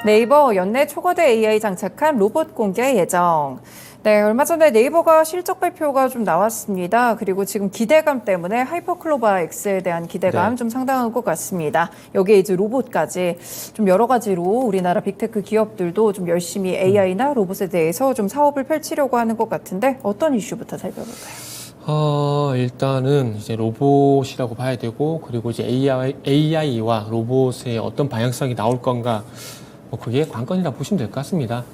네이버 연내 초거대 AI 장착한 로봇 공개 예정. 네, 얼마 전에 네이버가 실적 발표가 좀 나왔습니다. 그리고 지금 기대감 때문에 하이퍼클로바 X에 대한 기대감 네. 좀 상당한 것 같습니다. 여기에 이제 로봇까지 좀 여러 가지로 우리나라 빅테크 기업들도 좀 열심히 AI나 로봇에 대해서 좀 사업을 펼치려고 하는 것 같은데 어떤 이슈부터 살펴볼까요? 일단은 이제 로봇이라고 봐야 되고, 그리고 이제 AI와 로봇의 어떤 방향성이 나올 건가, 그게 관건이라 보시면 될 것 같습니다.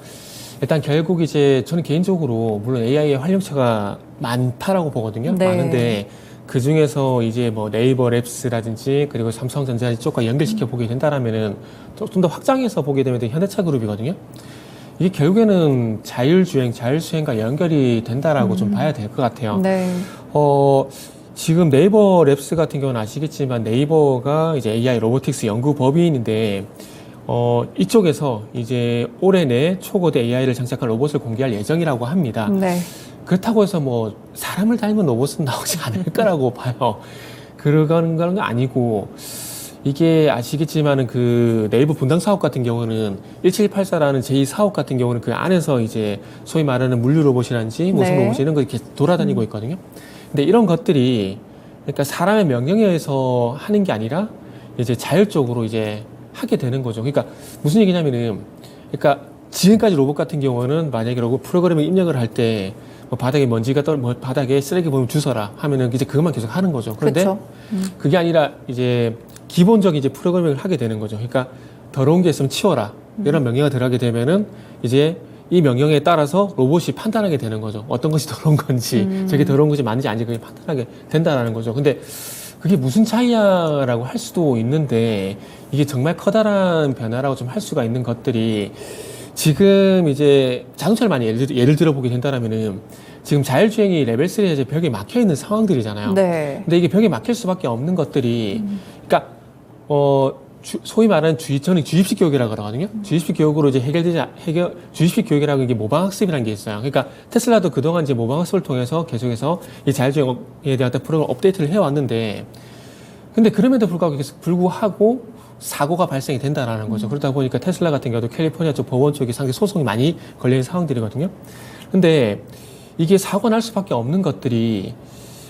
일단 결국 이제 저는 개인적으로 물론 AI의 활용처가 많다라고 보거든요. 네. 많은데 그 중에서 이제 뭐 네이버 랩스라든지 그리고 삼성전자 쪽과 연결시켜 보게 된다라면은 좀 더 확장해서 보게 되면 현대차 그룹이거든요. 이게 결국에는 자율주행, 자율주행과 연결이 된다라고 좀 봐야 될 것 같아요. 네. 지금 네이버 랩스 같은 경우는 아시겠지만 네이버가 이제 AI 로보틱스 연구 법인인데, 이쪽에서 이제 올해 내 초거대 AI를 장착한 로봇을 공개할 예정이라고 합니다. 네. 그렇다고 해서 뭐 사람을 닮은 로봇은 나오지 않을 거라고 봐요. 그런 건 아니고, 이게 아시겠지만은 그 네이버 분당 사업 같은 경우는 1784라는 제2사업 같은 경우는 그 안에서 이제 소위 말하는 물류 로봇이라든지 모성 네. 로봇이 이런 거 이렇게 돌아다니고 있거든요. 근데 이런 것들이 그러니까 사람의 명령에 의해서 하는 게 아니라 이제 자율적으로 이제 하게 되는 거죠. 그러니까 무슨 얘기냐면은, 그러니까 지금까지 로봇 같은 경우는 만약에 로봇 프로그램을 입력을 할 때 뭐 바닥에 먼지가 뭐 바닥에 쓰레기 보면 주워라 하면은 이제 그것만 계속 하는 거죠. 그런데 그렇죠. 그게 아니라 이제 기본적인 이제 프로그래밍을 하게 되는 거죠. 그러니까 더러운 게 있으면 치워라, 이런 명령이 들어가게 되면은 이제 이 명령에 따라서 로봇이 판단하게 되는 거죠. 어떤 것이 더러운 건지, 저게 더러운 것이 맞는지 아닌지 그게 판단하게 된다라는 거죠. 근데 그게 무슨 차이야라고 할 수도 있는데, 이게 정말 커다란 변화라고 좀 할 수가 있는 것들이, 지금 이제 자동차를 많이 예를 들어보게 된다라면은 지금 자율주행이 레벨 3에 이제 벽에 막혀 있는 상황들이잖아요. 네. 근데 이게 벽에 막힐 수밖에 없는 것들이, 그러니까 소위 말하는 저는 주입식 교육이라고 그러거든요. 주입식 교육으로 이제 주입식 교육이라고 이게 모방학습이라는 게 있어요. 그러니까 테슬라도 그동안 이제 모방학습을 통해서 계속해서 이 자율주행에 대한 프로그램 업데이트를 해왔는데, 근데 그럼에도 불구하고 사고가 발생이 된다라는 거죠. 그러다 보니까 테슬라 같은 경우도 캘리포니아 쪽 법원 쪽에 상당히 소송이 많이 걸리는 상황들이거든요. 근데 이게 사고가 날 수밖에 없는 것들이,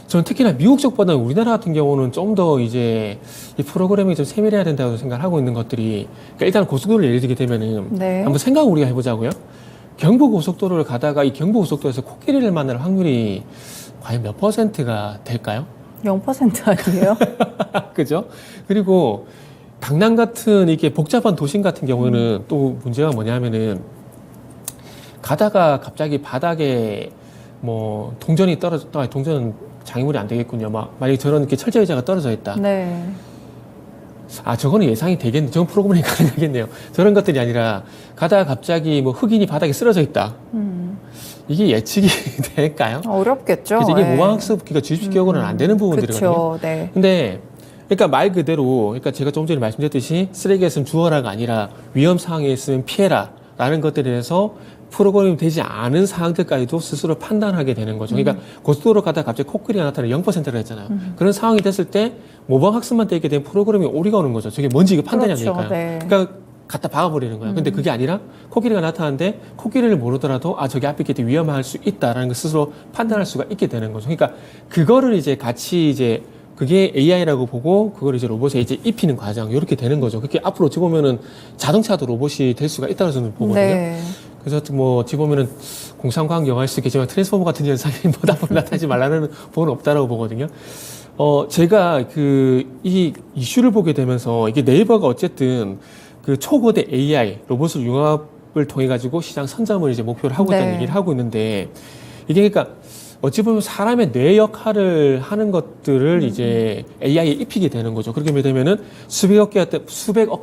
저는 특히나 미국 쪽보다는 우리나라 같은 경우는 좀 더 이제 이 프로그래밍이 좀 세밀해야 된다고 생각을 하고 있는 것들이, 그러니까 일단 고속도로를 예를 들게 되면은 네. 한번 생각을 우리가 해보자고요. 경부고속도로를 가다가 이 경부고속도로에서 코끼리를 만날 확률이 과연 몇 %가 될까요? 0% 아니에요? 그죠? 그리고 강남 같은 이게 복잡한 도심 같은 경우는 또 문제가 뭐냐면은, 가다가 갑자기 바닥에 뭐 동전이 동전은 장애물이 안 되겠군요. 만약에 저런 이렇게 철제 의자가 떨어져 있다. 네. 저거는 예상이 되겠네. 저건 프로그램이 가능하겠네요. 저런 것들이 아니라 가다가 갑자기 뭐 흑인이 바닥에 쓰러져 있다. 이게 예측이 될까요? 어렵겠죠. 그래서 이게 네. 모방학습, 그러니까 주입식 교육으로는 안 되는 부분들이거든요. 그렇죠. 네. 근데 그러니까 말 그대로, 그러니까 제가 좀 전에 말씀드렸듯이 쓰레기에 있으면 주워라가 아니라 위험 상황에 있으면 피해라라는 것들에 대해서 프로그램이 되지 않은 사항들까지도 스스로 판단하게 되는 거죠. 그러니까 고속도로 가다가 갑자기 코끼리가 나타나는 0%를 했잖아요. 그런 상황이 됐을 때 모방 학습만 되게 된 프로그램이 오리가 오는 거죠. 저게 뭔지 이거 판단이 안 그렇죠. 되니까요. 네. 그러니까 갖다 박아버리는 거예요. 근데 그게 아니라 코끼리가 나타나는데 코끼리를 모르더라도 저기 앞에 있기 때문에 위험할 수 있다라는 걸 스스로 판단할 수가 있게 되는 거죠. 그러니까 그거를 이제 같이 이제 그게 AI라고 보고 그걸 이제 로봇에 이제 입히는 과정, 이렇게 되는 거죠. 그게 앞으로 어찌 보면은 자동차도 로봇이 될 수가 있다고 저는 보거든요. 네. 그래서 뭐 어찌 보면은 공상과학 영화일 수 있겠지만 트랜스포머 같은 현상이 뭐다 보면 나타나지 말라는 법은 없다라고 보거든요. 제가 이 이슈를 보게 되면서, 이게 네이버가 어쨌든 그 초거대 AI 로봇을 융합을 통해 가지고 시장 선점을 이제 목표로 하고 있다는 네. 얘기를 하고 있는데, 이게 그러니까 어찌 보면 사람의 뇌 역할을 하는 것들을 이제 AI에 입히게 되는 거죠. 그렇게 되면은 수백억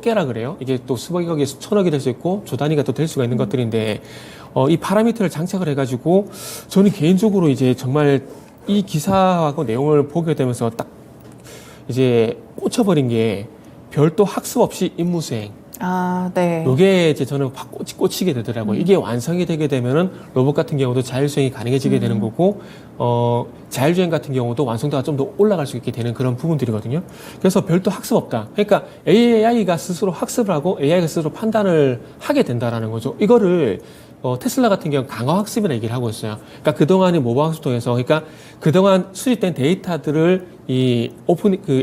개라 그래요. 이게 또 수백억에 수천억이 될 수 있고 조 단위가 또 될 수가 있는 것들인데, 이 파라미터를 장착을 해가지고 저는 개인적으로 이제 정말 이 기사하고 내용을 보게 되면서 딱 이제 꽂혀버린 게, 별도 학습 없이 임무 수행. 아, 네. 요게 이제 저는 확 꽂히게 되더라고요. 이게 완성이 되게 되면은 로봇 같은 경우도 자율주행이 가능해지게 되는 거고, 자율주행 같은 경우도 완성도가 좀 더 올라갈 수 있게 되는 그런 부분들이거든요. 그래서 별도 학습 없다. 그러니까 AI가 스스로 학습을 하고 AI가 스스로 판단을 하게 된다라는 거죠. 이거를 테슬라 같은 경우 강화 학습이라 얘기를 하고 있어요. 그러니까 그동안의 모방 학습 통해서, 그러니까 그동안 수집된 데이터들을 이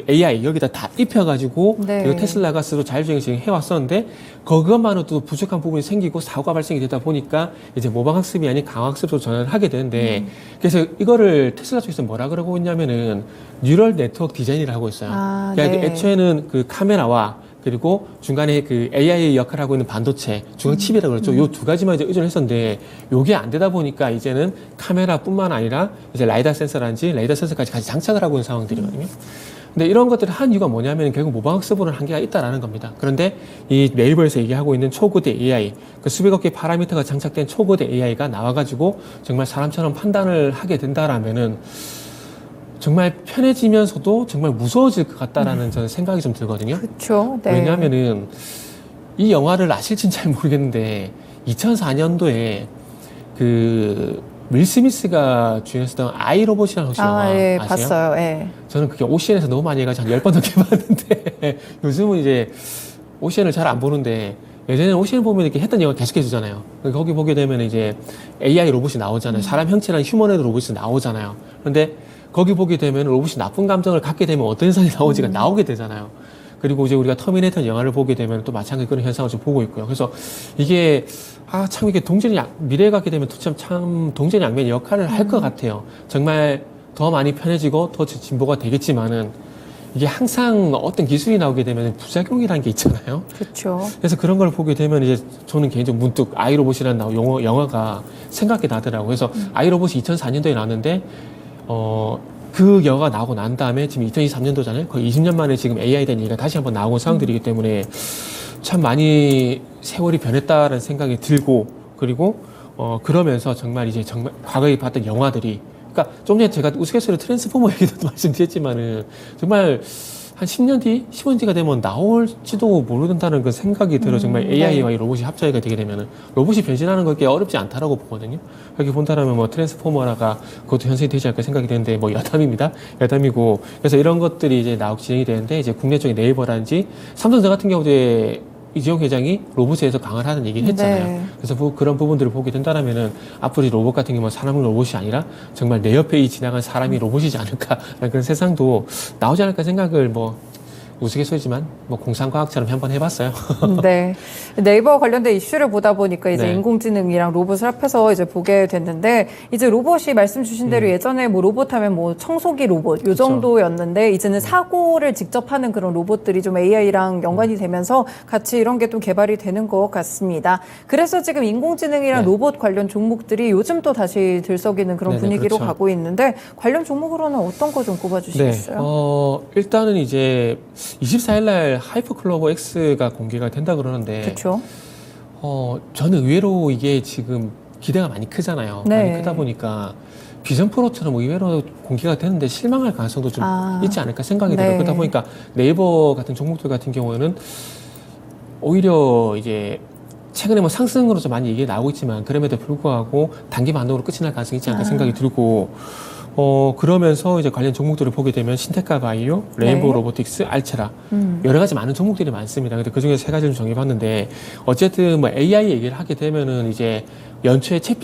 AI 여기다 다 입혀가지고 네. 이거 테슬라가 스스로 자율주행을 지금 해왔었는데 그것만으로도 부족한 부분이 생기고 사고가 발생이 되다 보니까 이제 모방 학습이 아닌 강화 학습으로 전환을 하게 되는데 그래서 이거를 테슬라 쪽에서 뭐라 그러고 있냐면은 뉴럴 네트워크 디자인이라고 하고 있어요. 아, 그러니까 네. 애초에는 그 카메라와 그리고 중간에 그 AI 역할을 하고 있는 반도체, 중앙 칩이라고 그랬죠. 요 두 가지만 이제 의존했었는데, 요게 안 되다 보니까 이제는 카메라뿐만 아니라 이제 라이다 센서라든지 레이더 센서까지 같이 장착을 하고 있는 상황들이거든요. 근데 이런 것들을 한 이유가 뭐냐면 결국 모방학습으로는 한계가 있다라는 겁니다. 그런데 이 네이버에서 얘기하고 있는 초거대 AI, 그 수백억 개의 파라미터가 장착된 초거대 AI가 나와가지고 정말 사람처럼 판단을 하게 된다라면은 정말 편해지면서도 정말 무서워질 것 같다라는 저는 생각이 좀 들거든요. 그렇죠. 네. 왜냐하면은 이 영화를 아실진 잘 모르겠는데 2004년도에 그 윌 스미스가 주연했던 아이 로봇이라는 혹시 영화 예, 아세요? 봤어요. 예. 저는 그게 오시엔에서 너무 많이 해가지고 한 10번 넘게 봤는데 요즘은 이제 오시엔을 잘 안 보는데 예전에는 오시엔 보면 이렇게 했던 영화 계속 해주잖아요. 거기 보게 되면 이제 AI 로봇이 나오잖아요. 사람 형체라는 휴머노이드 로봇이 나오잖아요. 그런데 거기 보게 되면 로봇이 나쁜 감정을 갖게 되면 어떤 현상이 나오지가 나오게 되잖아요. 그리고 이제 우리가 터미네이터 영화를 보게 되면 또 마찬가지 그런 현상을 좀 보고 있고요. 그래서 이게 참 이게 미래에 가게 되면 참 동전양면의 역할을 할 것 같아요. 정말 더 많이 편해지고 더 진보가 되겠지만은 이게 항상 어떤 기술이 나오게 되면 부작용이라는 게 있잖아요. 그렇죠. 그래서 그런 걸 보게 되면 이제 저는 개인적으로 문득 아이로봇이라는 영화가 생각이 나더라고요. 그래서 아이로봇이 2004년도에 나왔는데 그 영화가 나오고 난 다음에 지금 2023년도잖아요. 거의 20년 만에 지금 AI에 대한 얘기가 다시 한번 나오는 상황들이기 때문에 참 많이 세월이 변했다라는 생각이 들고 그리고 그러면서 정말 과거에 봤던 영화들이 그러니까 좀 전에 제가 우스갯소리로 트랜스포머 얘기도 말씀드렸지만은 정말 한 10년 뒤, 15년 뒤가 되면 나올지도 모른다는 그 생각이 들어요. 정말 AI와 이 로봇이 합작이 되게 되면은 로봇이 변신하는 게 어렵지 않다라고 보거든요. 여기 본다라면 뭐 트랜스포머라가 그것도 현실이 되지 않을까 생각이 되는데 뭐 여담입니다. 여담이고 그래서 이런 것들이 이제 진행이 되는데 이제 국내 쪽의 네이버라든지 삼성전자 같은 경우도 이재용 회장이 로봇에 대해서 강화를 하는 얘기를 했잖아요. 네. 그래서 그런 부분들을 보게 된다면은 앞으로 이 로봇 같은 경우는 사람은 로봇이 아니라 정말 내 옆에 지나간 사람이 로봇이지 않을까라는 그런 세상도 나오지 않을까 생각을 우스갯소리지만 공상과학처럼 한번 해봤어요. 네. 네이버 관련된 이슈를 보다 보니까 이제 네. 인공지능이랑 로봇을 합해서 이제 보게 됐는데 이제 로봇이 말씀 주신 대로 예전에 로봇 하면 청소기 로봇 요 정도였는데 이제는 사고를 직접 하는 그런 로봇들이 좀 AI랑 연관이 되면서 같이 이런 게 좀 개발이 되는 것 같습니다. 그래서 지금 인공지능이랑 네. 로봇 관련 종목들이 요즘 또 다시 들썩이는 그런 네네, 분위기로 그렇죠. 가고 있는데 관련 종목으로는 어떤 거 좀 꼽아주시겠어요? 일단은 이제 24일날 하이퍼클로버 X가 공개가 된다 그러는데, 그렇죠. 저는 의외로 이게 지금 기대가 많이 크잖아요. 네. 많이 크다 보니까 비전 프로처럼 의외로 공개가 되는데 실망할 가능성도 좀 있지 않을까 생각이 들어요. 네. 그러다 보니까 네이버 같은 종목들 같은 경우에는 오히려 이제 최근에 상승으로 좀 많이 얘기가 나오고 있지만 그럼에도 불구하고 단기 반등으로 끝이 날 가능성이 있지 않을까 생각이 들고 그러면서 이제 관련 종목들을 보게 되면 신테카 바이오, 레인보우 네. 로보틱스, 알체라 여러 가지 많은 종목들이 많습니다. 근데 그 중에 세 가지를 정해봤는데 어쨌든 AI 얘기를 하게 되면은 이제 연초에 챗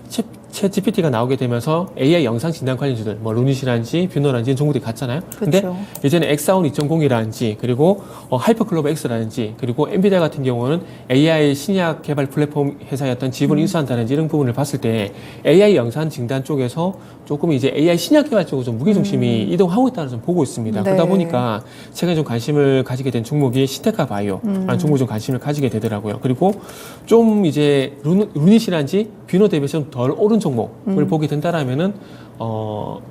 GPT가 나오게 되면서 AI 영상 진단 관련주들, 루닛이라든지 뷰너라든지 종목들이 갔잖아요. 근데 그렇죠. 이제는 엑사온 2.0이라든지 그리고 하이퍼클로버 X라든지 그리고 엔비디아 같은 경우는 AI 신약 개발 플랫폼 회사였던 지분을 인수한다든지 이런 부분을 봤을 때 AI 영상 진단 쪽에서 조금 이제 AI 신약 개발 쪽으로 좀 무게중심이 이동하고 있다는 좀 보고 있습니다. 네. 그러다 보니까 최근에 좀 관심을 가지게 된 종목이 신테카 바이오라는 종목에 좀 관심을 가지게 되더라고요. 그리고 좀 이제 루닛이라든지 뷰너 대비해서 좀 덜 오른 종목을 보게 된다라면은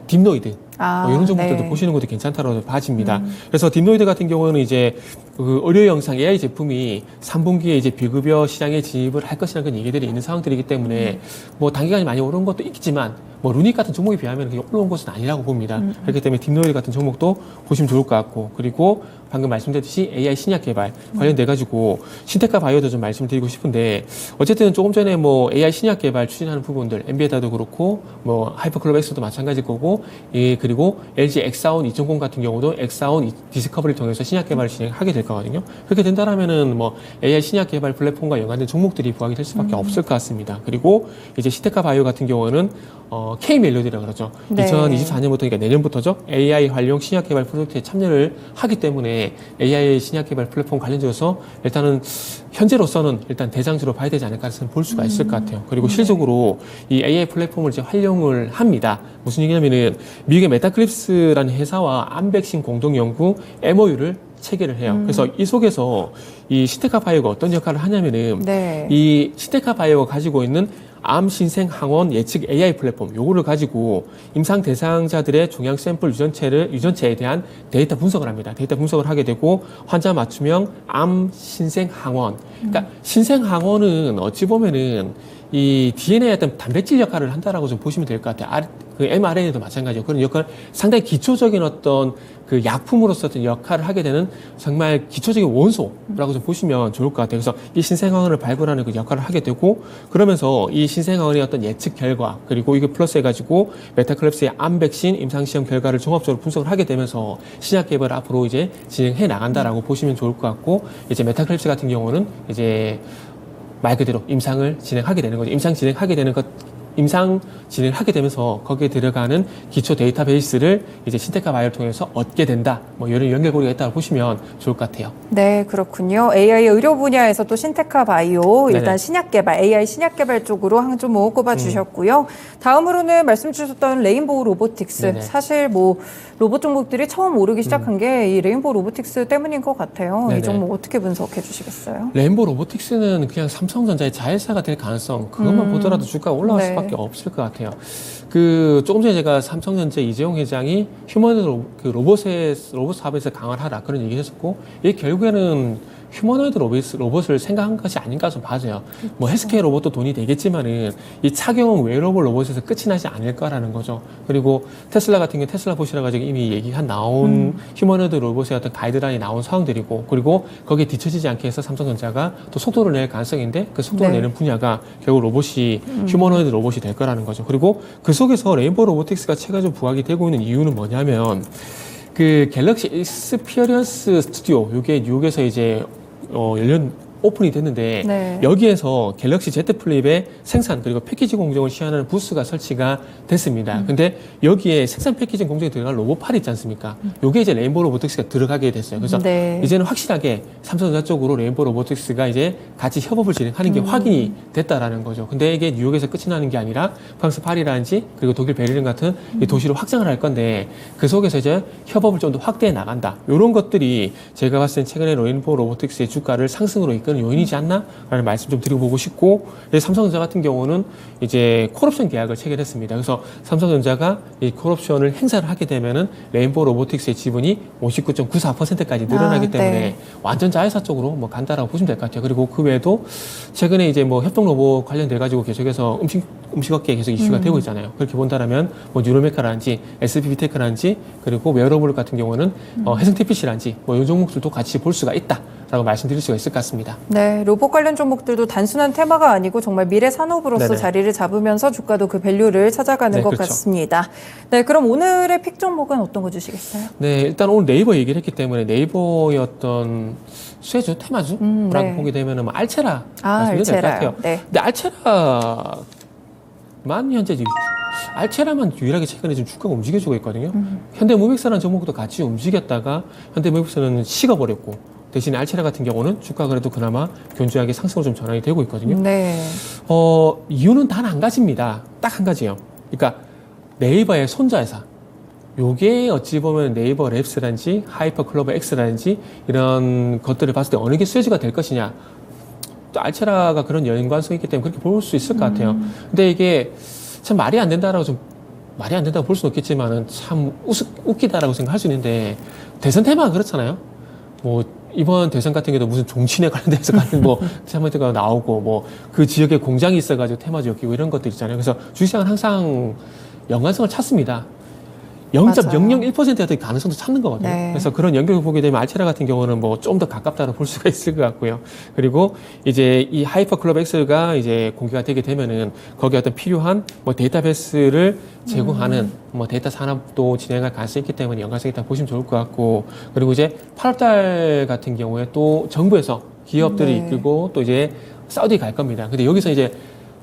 딥노이드 이런 종목들도 네. 보시는 것도 괜찮다고 봐집니다. 그래서 딥노이드 같은 경우는 이제 그 의료 영상 AI 제품이 3분기에 이제 비급여 시장에 진입을 할 것이라는 그런 얘기들이 있는 상황들이기 때문에 뭐 단기간에 많이 오른 것도 있지만 뭐 루닉 같은 종목에 비하면 그게 올라온 것은 아니라고 봅니다. 그렇기 때문에 딥노이드 같은 종목도 보시면 좋을 것 같고, 그리고 방금 말씀드렸듯이 AI 신약 개발 관련돼 가지고 신테카 바이오도 좀 말씀드리고 싶은데, 어쨌든 조금 전에 뭐 AI 신약 개발 추진하는 부분들 엔비에다도 그렇고 뭐 하이퍼클로백스도 마찬가지일 거고, 그리고 LG 엑사온 2.0 같은 경우도 엑사온 디스커버리를 통해서 신약 개발을 진행하게 될 거거든요. 그렇게 된다라면은 뭐 AI 신약 개발 플랫폼과 연관된 종목들이 부각이 될 수밖에 없을 것 같습니다. 그리고 이제 신테카 바이오 같은 경우는 K-멜로디라고 그러죠. 네. 2024년부터, 그러니까 내년부터죠. AI 활용 신약 개발 프로젝트에 참여를 하기 때문에 AI 신약 개발 플랫폼 관련돼서 일단은 현재로서는 일단 대장주로 봐야 되지 않을까 볼 수가 있을 것 같아요. 그리고 실적으로 이 AI 플랫폼을 이제 활용을 합니다. 무슨 얘기냐면은 미국의 메타클립스라는 회사와 암백신 공동 연구 MOU를 체결을 해요. 그래서 이 속에서 이 신테카 바이오가 어떤 역할을 하냐면은 네. 이 신테카 바이오가 가지고 있는 암 신생 항원 예측 AI 플랫폼 요거를 가지고 임상 대상자들의 종양 샘플 유전체에 대한 데이터 분석을 합니다. 데이터 분석을 하게 되고 환자 맞춤형 암 신생 항원. 그러니까 신생 항원은 어찌 보면은 이 DNA의 어떤 단백질 역할을 한다라고 좀 보시면 될 것 같아요. 그 mRNA도 마찬가지고 그런 역할, 상당히 기초적인 어떤 그 약품으로서 어떤 역할을 하게 되는 정말 기초적인 원소라고 좀 보시면 좋을 것 같아요. 그래서 이 신생항원을 발굴하는 그 역할을 하게 되고, 그러면서 이 신생항원의 어떤 예측 결과, 그리고 이거 플러스 해가지고 메타클랩스의 암 백신 임상시험 결과를 종합적으로 분석을 하게 되면서 신약 개발을 앞으로 이제 진행해 나간다라고 보시면 좋을 것 같고, 이제 메타클랩스 같은 경우는 이제 말 그대로 임상을 진행하게 되는 거죠. 임상 진행을 하게 되면서 거기에 들어가는 기초 데이터베이스를 이제 신테카 바이오를 통해서 얻게 된다. 뭐 이런 연결고리가 있다고 보시면 좋을 것 같아요. 네, 그렇군요. AI 의료 분야에서 또 신테카 바이오, 일단 네네. 신약 개발, AI 신약 개발 쪽으로 한 종목 꼽아 주셨고요. 다음으로는 말씀 주셨던 레인보우 로보틱스. 네네. 사실 뭐 로봇 종목들이 처음 오르기 시작한 게 이 레인보우 로보틱스 때문인 것 같아요. 네네. 이 종목 어떻게 분석해 주시겠어요? 레인보우 로보틱스는 그냥 삼성전자의 자회사가 될 가능성, 그것만 보더라도 주가가 올라갈 네. 수밖에 없을 것 같아요. 그 조금 전에 제가 삼성전자 이재용 회장이 휴머노이드 로봇 사업에서 강화를 하라 그런 얘기 했었고, 이게 결국에는 휴머노이드 로봇을 생각한 것이 아닌가 좀 봐져요. 뭐 헬스케어 로봇도 돈이 되겠지만은 이 착용 웨어러블 로봇에서 끝이 나지 않을 거라는 거죠. 그리고 테슬라 같은 경우 테슬라 보시라 가지고 이미 얘기가 나온 휴머노이드 로봇의 어떤 가이드라인이 나온 상황들이고, 그리고 거기에 뒤처지지 않게 해서 삼성전자가 또 속도를 낼 가능성인데, 그 속도를 네. 내는 분야가 결국 로봇이 휴머노이드 로봇이 될 거라는 거죠. 그리고 그 속에서 레인보우 로보틱스가 최근 좀 부각이 되고 있는 이유는 뭐냐면, 그 갤럭시 익스피리언스 스튜디오, 요게 뉴욕에서 이제 오픈이 됐는데, 네. 여기에서 갤럭시 Z 플립의 생산 그리고 패키지 공정을 시연하는 부스가 설치가 됐습니다. 근데 여기에 생산 패키징 공정에 들어갈 로봇팔 있지 않습니까? 요게 이제 레인보우 로보틱스가 들어가게 됐어요. 그래서 네. 이제는 확실하게 삼성전자 쪽으로 레인보우 로보틱스가 이제 같이 협업을 진행하는 게 확인이 됐다라는 거죠. 근데 이게 뉴욕에서 끝이 나는 게 아니라 프랑스 파리라든지 그리고 독일 베를린 같은 이 도시로 확장을 할 건데, 그 속에서 이제 협업을 좀 더 확대해 나간다. 이런 것들이 제가 봤을 땐 최근에 레인보우 로보틱스의 주가를 상승으로 이끄는 요인이지 않나라는 말씀 좀 드려보고 싶고, 삼성전자 같은 경우는 이제 콜옵션 계약을 체결했습니다. 그래서 삼성전자가 이 콜옵션을 행사를 하게 되면은 레인보우 로보틱스의 지분이 59.94%까지 늘어나기 때문에 네. 완전 자회사 쪽으로 뭐 간다라고 보시면 될 것 같아요. 그리고 그 외에도 최근에 이제 뭐 협동 로봇 관련돼 가지고 계속해서 음식업계에 계속 이슈가 되고 있잖아요. 그렇게 본다면 뭐 뉴로메카라든지 SP비테크라든지 그리고 웨어러블 같은 경우는 해성TPC라든지 뭐 이런 종목들도 같이 볼 수가 있다라고 말씀드릴 수가 있을 것 같습니다. 네, 로봇 관련 종목들도 단순한 테마가 아니고 정말 미래 산업으로서 네네. 자리를 잡으면서 주가도 그 밸류를 찾아가는 네, 것 그렇죠. 같습니다. 네, 그럼 오늘의 픽 종목은 어떤 거 주시겠어요? 네, 일단 오늘 네이버 얘기를 했기 때문에 네이버의 어떤 수혜주, 테마주라고 네. 보게 되면은 뭐 알체라 아, 말씀드려도 될 것 알체라요. 같아요. 네. 근데 알체라만 현재 알체라만 유일하게 최근에 좀 주가가 움직여주고 있거든요. 현대무백사라는 종목도 같이 움직였다가 현대무백사는 식어버렸고, 대신에 알체라 같은 경우는 주가가 그래도 그나마 견조하게 상승으로 좀 전환이 되고 있거든요. 네. 이유는 단 한 가지입니다. 딱 한 가지예요. 그러니까 네이버의 손자회사. 요게 어찌 보면 네이버 랩스라든지 하이퍼 클로버 X라든지 이런 것들을 봤을 때 어느 게 수혜주가 될 것이냐. 또 알체라가 그런 연관성이 있기 때문에 그렇게 볼 수 있을 것 같아요. 근데 이게 참 말이 안 된다라고 좀 말이 안 된다고 볼 수는 없겠지만은 참 웃기다라고 생각할 수 있는데 대선 테마가 그렇잖아요. 뭐 이번 대선 같은 경우도 무슨 종친에 관련돼서 같은 뭐 테마가 나오고 뭐 그 지역에 공장이 있어가지고 테마주 엮이고 이런 것들 있잖아요. 그래서 주식시장은 항상 연관성을 찾습니다. 0.001%의 가능성도 찾는 거거든요. 네. 그래서 그런 연결을 보게 되면 알체라 같은 경우는 뭐 좀 더 가깝다고 볼 수가 있을 것 같고요. 그리고 이제 이 하이퍼클럽 X가 이제 공개가 되게 되면은 거기에 어떤 필요한 뭐 데이터베이스를 제공하는 뭐 데이터 산업도 진행할 가능성이 있기 때문에 연관성이 있다고 보시면 좋을 것 같고, 그리고 이제 8월달 같은 경우에 또 정부에서 기업들을 네. 이끌고 또 이제 사우디 갈 겁니다. 근데 여기서 이제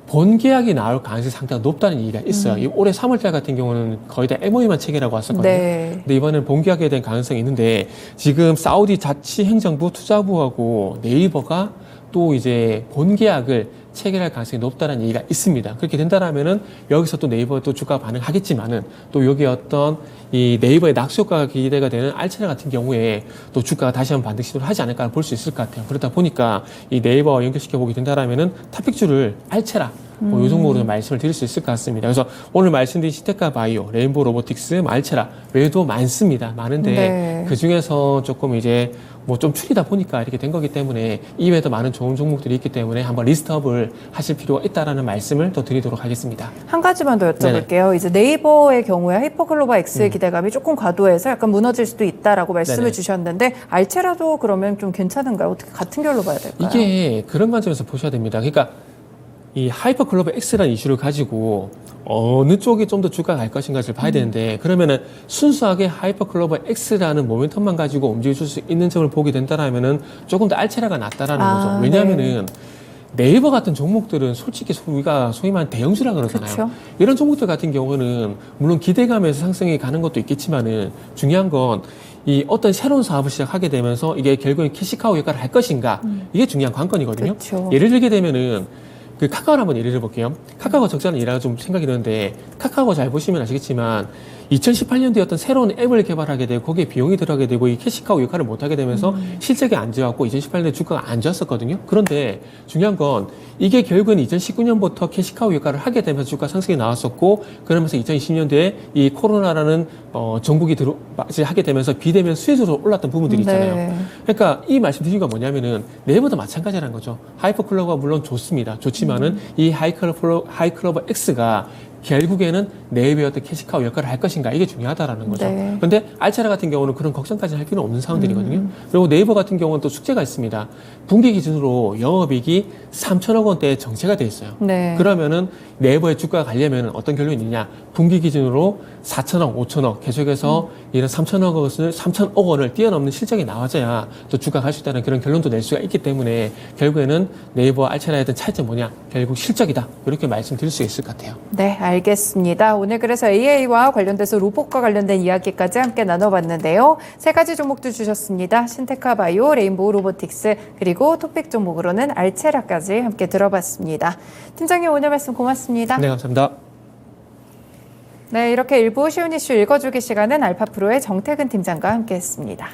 본 계약이 나올 가능성이 상당히 높다는 얘기가 있어요. 이 올해 3월달 같은 경우는 거의 다 MOU만 체결하고 왔었거든요. 네. 근데 이번에는 본 계약에 대한 가능성이 있는데 지금 사우디 자치행정부 투자부하고 네이버가 또 이제 본 계약을 체결할 가능성이 높다는 얘기가 있습니다. 그렇게 된다라면은 여기서 또 네이버가 또 주가 반응하겠지만은 또 여기 어떤 이 네이버의 낙수 효과가 기대가 되는 알체라 같은 경우에 또 주가가 다시 한번 반등 시도를 하지 않을까 볼 수 있을 것 같아요. 그러다 보니까 이 네이버와 연결시켜 보게 된다라면은 탑픽주를 알체라 이 종목으로 좀 말씀을 드릴 수 있을 것 같습니다. 그래서 오늘 말씀드린 시테카 바이오, 레인보우 로보틱스, 알체라 외에도 많습니다. 많은데 네. 그 중에서 조금 이제 뭐 좀 추리다 보니까 이렇게 된 거기 때문에 이외에도 많은 좋은 종목들이 있기 때문에 한번 리스트업을 하실 필요가 있다라는 말씀을 더 드리도록 하겠습니다. 한 가지만 더 여쭤볼게요. 이제 네이버의 경우에 하이퍼글로벌 X의 기대감이 조금 과도해서 약간 무너질 수도 있다라고 말씀을 네네. 주셨는데 알체라도 그러면 좀 괜찮은가요? 어떻게 같은 결로 봐야 될까요? 이게 그런 관점에서 보셔야 됩니다. 그러니까 이 하이퍼글로벌 X라는 이슈를 가지고 어느 쪽이 좀 더 주가가 갈 것인가를 봐야 되는데, 그러면은 순수하게 하이퍼글로벌 X라는 모멘텀만 가지고 움직일 수 있는 점을 보게 된다라면은 조금 더 알체라가 낫다라는 거죠. 왜냐하면은 네이버 같은 종목들은 솔직히 우리가 소위 말하는 대형주라 그러잖아요. 그쵸. 이런 종목들 같은 경우는 물론 기대감에서 상승이 가는 것도 있겠지만은 중요한 건 이 어떤 새로운 사업을 시작하게 되면서 이게 결국엔 캐시카우 효과를 할 것인가, 이게 중요한 관건이거든요. 그쵸. 예를 들게 되면은 그 카카오를 한번 예를 들어볼게요. 카카오가 적절한 예라가 좀 생각이 드는데, 카카오가 잘 보시면 아시겠지만 2018년도에 어떤 새로운 앱을 개발하게 되고 거기에 비용이 들어가게 되고 이 캐시카우 역할을 못하게 되면서 실적이 안 좋았고 2018년에 주가가 안 좋았었거든요. 그런데 중요한 건 이게 결국은 2019년부터 캐시카우 역할을 하게 되면서 주가 상승이 나왔었고, 그러면서 2020년도에 이 코로나라는 전국이 하게 되면서 비대면 수혜주로 올랐던 부분들이 있잖아요. 네. 그러니까 이 말씀드린 건 뭐냐면은 네이버도 마찬가지라는 거죠. 하이퍼클로버가 물론 좋습니다. 좋지만은 이 하이클로버 X가 결국에는 네이버의 어떤 캐시카우 역할을 할 것인가, 이게 중요하다라는 거죠. 네. 그런데 알체라 같은 경우는 그런 걱정까지 할 필요는 없는 상황들이거든요. 그리고 네이버 같은 경우는 또 숙제가 있습니다. 분기 기준으로 영업이익이 3천억 원대에 정체가 돼 있어요. 네. 그러면은 네이버의 주가가 가려면 어떤 결론이 있느냐? 분기 기준으로 4천억, 5천억 계속해서 이런 3천억 원을 뛰어넘는 실적이 나와줘야 또 주가가 갈 수 있다는 그런 결론도 낼 수가 있기 때문에 결국에는 네이버와 알체라에 대한 차이점 뭐냐? 결국 실적이다. 이렇게 말씀드릴 수 있을 것 같아요. 네, 알겠습니다. 오늘 그래서 AI와 관련돼서 로봇과 관련된 이야기까지 함께 나눠봤는데요. 세 가지 종목도 주셨습니다. 신테카 바이오, 레인보우 로보틱스, 그리고 토픽 종목으로는 알체라까지 함께 들어봤습니다. 팀장님 오늘 말씀 고맙습니다. 네, 감사합니다. 네, 이렇게 일부 쉬운 이슈 읽어주기 시간은 알파프로의 정태근 팀장과 함께했습니다.